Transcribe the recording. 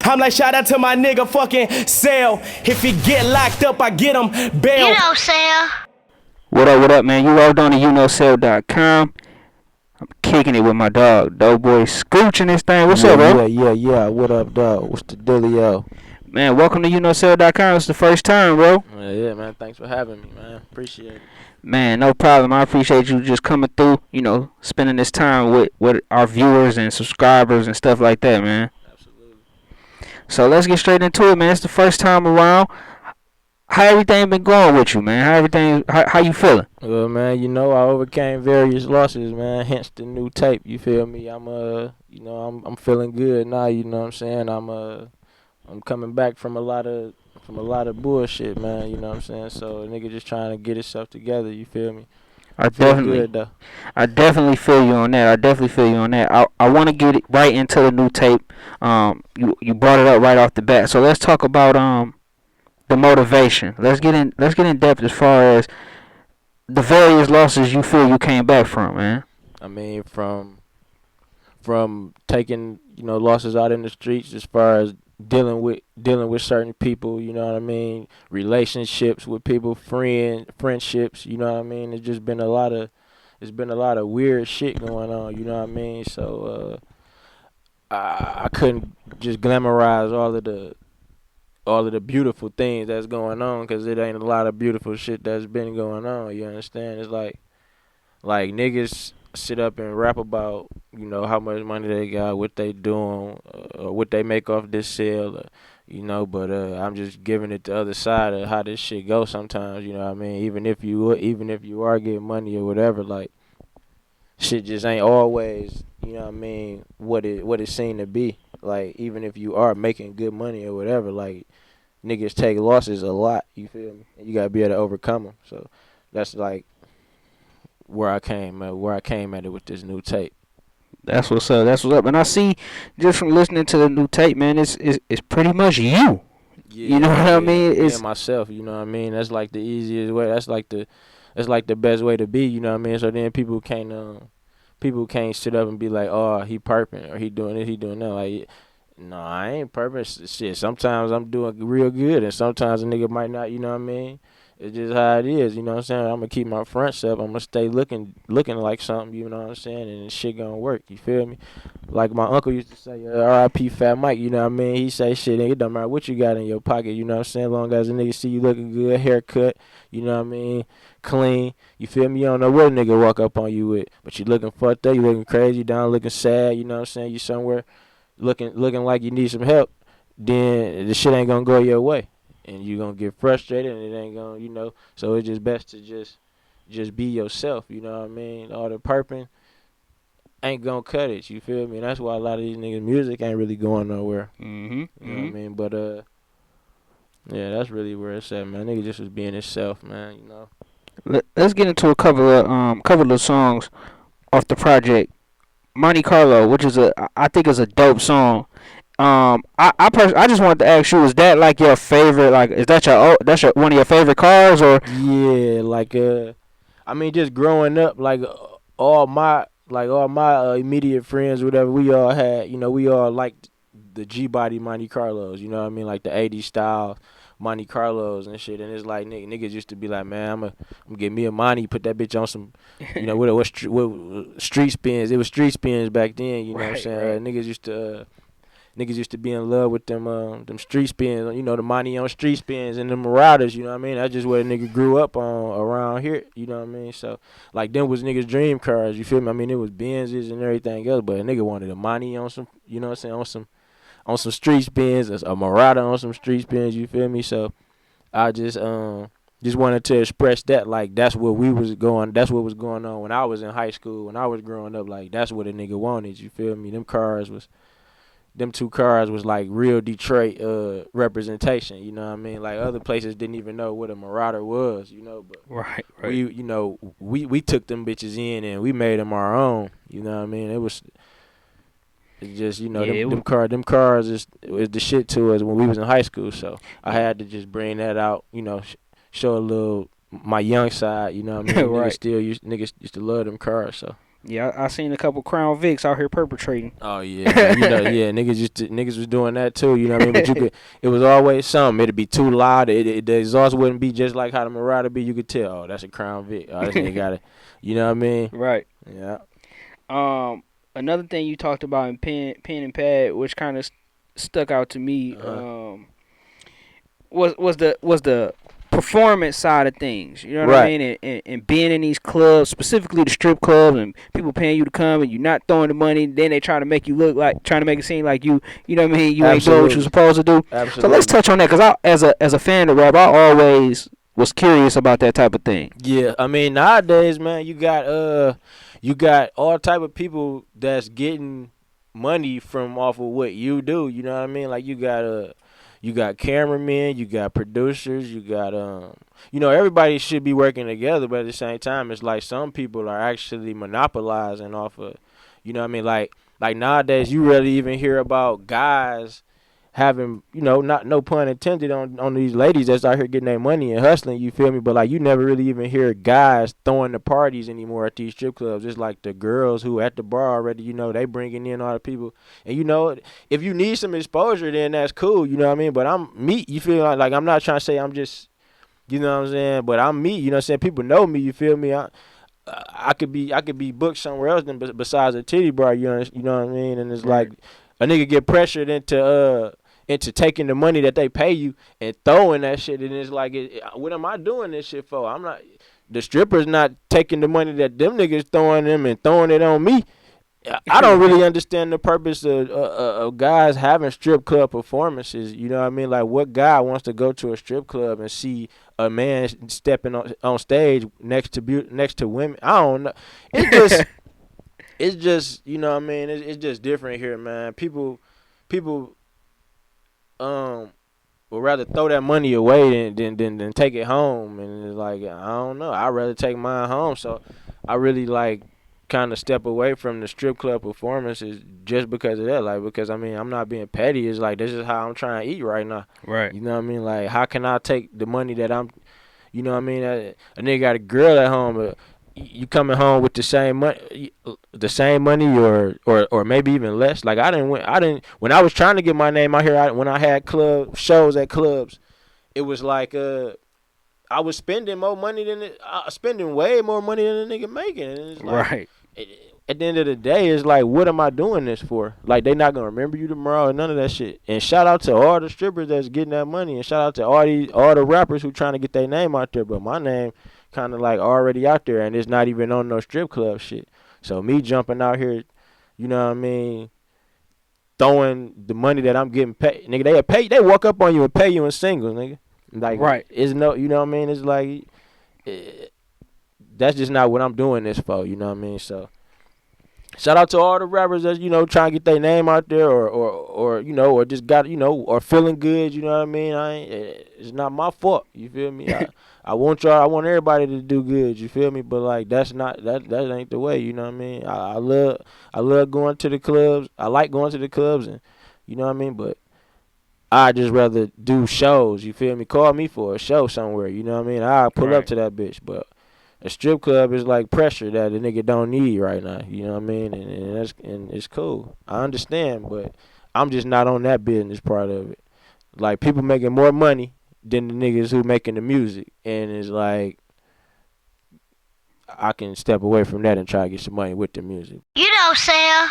I'm like, shout out to my nigga fucking Cell. If he get locked up, I get him bail. You know, Cell. What up, man? You logged on to Uknowcell.com. I'm kicking it with my dog, Doughboy Scooch in this thing. What's up, bro? Yeah. What up, dog? What's the dealio? Man, welcome to Uknowcell.com. It's the first time, bro. Yeah, man. Thanks for having me, man. Appreciate it. Man, no problem. I appreciate you just coming through, spending this time with our viewers and subscribers and stuff like that, man. Absolutely. So let's get straight into it, man. It's the first time around. How everything been going with you, man? How you feeling? Well, man, I overcame various losses, man. Hence the new tape. You feel me? I'm feeling good now. You know what I'm saying? I'm coming back from a lot of bullshit, man. You know what I'm saying? So a nigga just trying to get himself together. You feel me? I definitely feel you on that. I want to get it right into the new tape. You brought it up right off the bat. So let's talk about the motivation. Let's get in depth as far as the various losses you feel you came back from, man. I mean, from taking losses out in the streets, as far as dealing with certain people, you know what I mean, relationships with people, friendships, you know what I mean. It's been a lot of weird shit going on, you know what I mean. So I couldn't just glamorize all of the beautiful things that's going on, because it ain't a lot of beautiful shit that's been going on. You understand? It's like niggas sit up and rap about how much money they got, what they doing, what they make off this sale, but I'm just giving it the other side of how this shit goes sometimes. You know what I mean? Even if you are getting money or whatever, like, shit just ain't always, you know what I mean, what it seemed to be. Like, even if you are making good money or whatever, like, niggas take losses a lot, you feel me? And you gotta be able to overcome them. So that's like where I came at it with this new tape. That's what's up. And I see, just from listening to the new tape, man, it's pretty much you. Yeah, you know what I mean? It's myself, you know what I mean? That's like the easiest way. That's like the best way to be, you know what I mean? So then people can't sit up and be like, oh, he perping, or he doing this, he doing that. Like, no, I ain't perping. Shit, sometimes I'm doing real good, and sometimes a nigga might not, you know what I mean? It's just how it is, you know what I'm saying? I'm gonna keep my fronts up. I'm gonna stay looking like something, you know what I'm saying? And shit gonna work, you feel me? Like my uncle used to say, R.I.P. Fat Mike, you know what I mean? He say, shit, it don't matter what you got in your pocket, you know what I'm saying? As long as a nigga see you looking good, haircut, you know what I mean? Clean, you feel me? You don't know what a nigga walk up on you with, but you looking fucked up, you looking crazy, down looking sad, you know what I'm saying? You somewhere looking like you need some help, then the shit ain't gonna go your way. And you gonna get frustrated, and it ain't gonna, so it's just best to just be yourself, you know what I mean? All the perping ain't gonna cut it, you feel me? And that's why a lot of these niggas' music ain't really going nowhere. You know what I mean? But yeah, that's really where it's at, man. Nigga just was being himself, man, Let's get into a couple of songs off the project Monte Carlo, which I think is a dope song. I just wanted to ask you, is that like your favorite? Like, is that that's one of your favorite cars, or? Yeah, like I mean, just growing up, like all my immediate friends, whatever, we all had, we all liked the G-body Monte Carlos, you know what I mean, like the '80s style Monte Carlos and shit. And it's like niggas used to be like, man, I'm gonna get me a Monte, put that bitch on some, what street spins. It was street spins back then, you know what I'm saying? Right. Niggas used to be in love with them street spins, the money on street spins and them Marauders, you know what I mean? That's just what a nigga grew up on around here, you know what I mean? So, like, them was niggas' dream cars, you feel me? I mean, it was Benzes and everything else, but a nigga wanted a money on some, you know what I'm saying, on some street spins, a Marauder on some street spins, you feel me? So, I just wanted to express that, like, that's what was going on when I was in high school, when I was growing up, like, that's what a nigga wanted, you feel me? Them two cars was like real Detroit representation, you know what I mean? Like, other places didn't even know what a Marauder was, but Right. we took them bitches in and we made them our own, you know what I mean? It's just, them cars is the shit to us when we was in high school, so I had to just bring that out, show a little my young side, you know what I mean? Right. Niggas used to love them cars, so. Yeah, I seen a couple Crown Vics out here perpetrating. Oh yeah, man, yeah, niggas was doing that too, you know what I mean? But it was always something. It'd be too loud. The exhaust wouldn't be just like how the Marauder be. You could tell, oh, that's a Crown Vic. Oh, this nigga got it. You know what I mean? Right. Yeah. Another thing you talked about in pen and pad, which kind of stuck out to me, was the performance side of things. You know what I mean? And being in these clubs, specifically the strip clubs, and people paying you to come, and you're not throwing the money. Then they try to make you look like, trying to make it seem like you know what I mean? You ain't doing what you're supposed to do. Absolutely. So let's touch on that, because as a fan of rap, I always was curious about that type of thing. Yeah, I mean nowadays, man, you got all type of people that's getting money from off of what you do. You know what I mean? Like you got cameramen, you got producers, you got everybody should be working together, but at the same time, it's like some people are actually monopolizing off of, you know what I mean? Like nowadays, you rarely even hear about guys having, not no pun intended on these ladies that's out here getting their money and hustling, you feel me? But like you never really even hear guys throwing the parties anymore at these strip clubs. It's like the girls who at the bar already, they bringing in all the people. And if you need some exposure, then that's cool, you know what I mean? But I'm me, you feel like I'm not trying to say I'm just, you know what I'm saying? But I'm me, you know what I'm saying? People know me, you feel me? I could be booked somewhere else than besides a titty bar, you know what I mean? And it's like a nigga get pressured into taking the money that they pay you and throwing that shit, and it's like, what am I doing this shit for? I'm not, the stripper's not taking the money that them niggas throwing them and throwing it on me. I don't really understand the purpose of guys having strip club performances. You know what I mean? Like, what guy wants to go to a strip club and see a man stepping on stage next to women? I don't know. It's just you know what I mean? It's just different here, man. People would rather throw that money away than take it home, and it's like, I don't know. I'd rather take mine home. So I really like kind of step away from the strip club performances just because of that. Like, because I mean, I'm not being petty. It's like, this is how I'm trying to eat right now. Right. You know what I mean? Like, how can I take the money that I'm, you know what I mean? A nigga got a girl at home, but you coming home with the same money, or maybe even less. Like when I was trying to get my name out here, when I had club shows at clubs, it was like I was spending more money spending way more money than a nigga making. And it's like, Right. At the end of the day, it's like, what am I doing this for? Like, they not gonna remember you tomorrow and none of that shit. And shout out to all the strippers that's getting that money, and shout out to all the rappers who trying to get their name out there. But my name kind of like already out there, and it's not even on no strip club shit. So me jumping out here, you know what I mean, throwing the money that I'm getting paid, nigga, they walk up on you and pay you in singles, nigga. Like, right. It's no, you know what I mean? It's like, that's just not what I'm doing this for, you know what I mean? So shout out to all the rappers that's, trying to get their name out there, or just got, or feeling good, you know what I mean? It's not my fault, you feel me? I want everybody to do good, you feel me? But like, that ain't the way, you know what I mean? I love going to the clubs. I like going to the clubs, and you know what I mean? But I just rather do shows, you feel me? Call me for a show somewhere, you know what I mean? I'll pull up to that bitch, but a strip club is like pressure that a nigga don't need right now, you know what I mean? And it's cool. I understand, but I'm just not on that business part of it. Like, people making more money than the niggas who making the music, and it's like, I can step away from that and try to get some money with the music. You know, Sam.